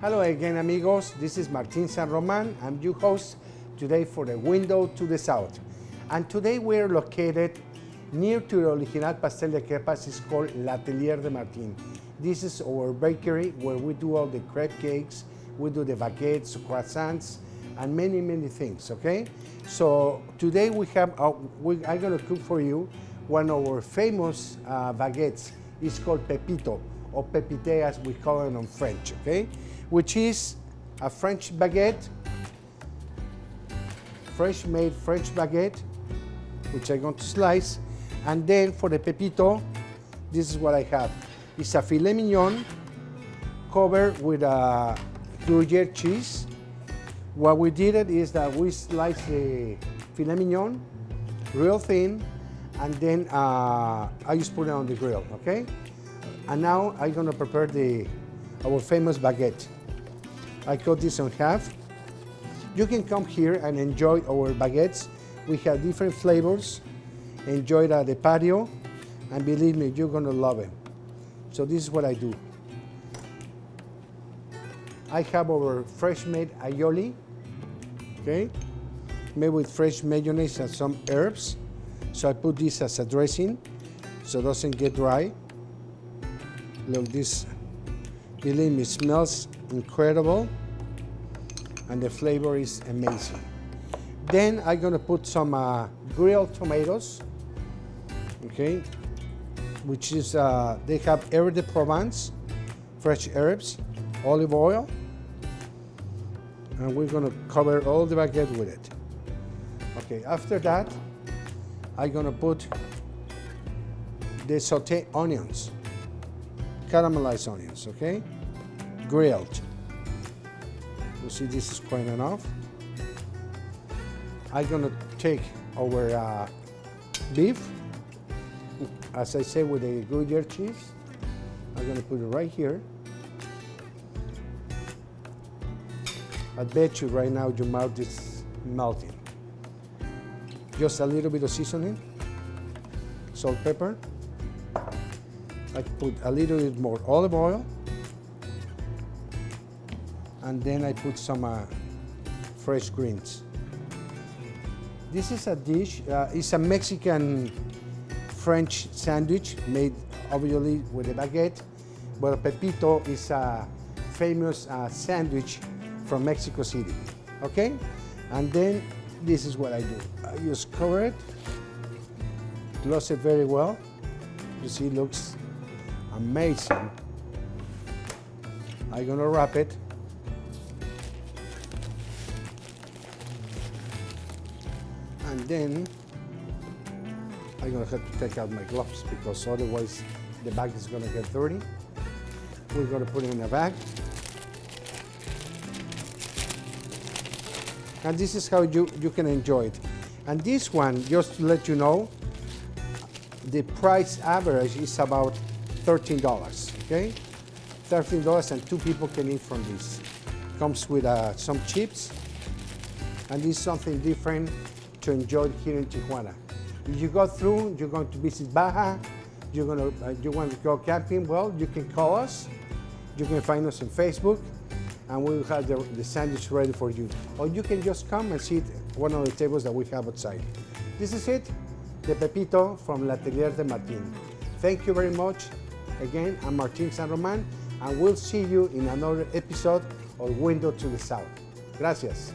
Hello again, amigos. This is Martín San Román. I'm your host today for the Window to the South. And today we're located near to the original pastel de crepas. It's called L'Atelier de Martín. This is our bakery where we do all the crepe cakes, we do the baguettes, croissants, and many, many things, okay? So today we have, I'm gonna cook for you one of our famous baguettes. It's called pepito, or pepite as we call it in French, okay? Which is a French baguette, fresh made French baguette, which I'm going to slice. And then for the pepito, this is what I have. It's a filet mignon covered with a Gruyere cheese. What we did is that we sliced the filet mignon real thin, and then I just put it on the grill, okay? And now I'm gonna prepare our famous baguette. I cut this in half. You can come here and enjoy our baguettes. We have different flavors. Enjoy it at the patio, and believe me, you're gonna love it. So this is what I do. I have our fresh made aioli, okay? Made with fresh mayonnaise and some herbs. So I put this as a dressing so it doesn't get dry. Look, this, believe me, smells incredible and the flavor is amazing. Then I'm gonna put some grilled tomatoes, okay? Which is, they have herbe de Provence, fresh herbs, olive oil, and we're gonna cover all the baguette with it. Okay, after that, I'm gonna put the sauté onions, caramelized onions, okay? Grilled. You see, this is quite enough. I'm gonna take our beef, as I said, with the Gruyere cheese. I'm gonna put it right here. I bet you right now your mouth is melting. Just a little bit of seasoning, salt, pepper. I put a little bit more olive oil, and then I put some fresh greens. This is a dish, it's a Mexican French sandwich made obviously with a baguette, but a pepito is a famous sandwich from Mexico City, okay? And then this is what I do. I just cover it, close it very well. You see, it looks amazing. I'm gonna wrap it. And then I'm gonna have to take out my gloves because otherwise the bag is gonna get dirty. We're gonna put it in a bag. And this is how you can enjoy it. And this one, just to let you know, the price average is about $13, okay? $13 and two people can eat from this. Comes with some chips, and this is something different to enjoy here in Tijuana. If you go through, you're going to visit Baja, you want to go camping, well, you can call us. You can find us on Facebook, and we will have the sandwich ready for you. Or you can just come and sit at one of the tables that we have outside. This is it, the pepito from L'Atelier de Martín. Thank you very much. Again, I'm Martín San Román, and we'll see you in another episode of Window to the South. Gracias.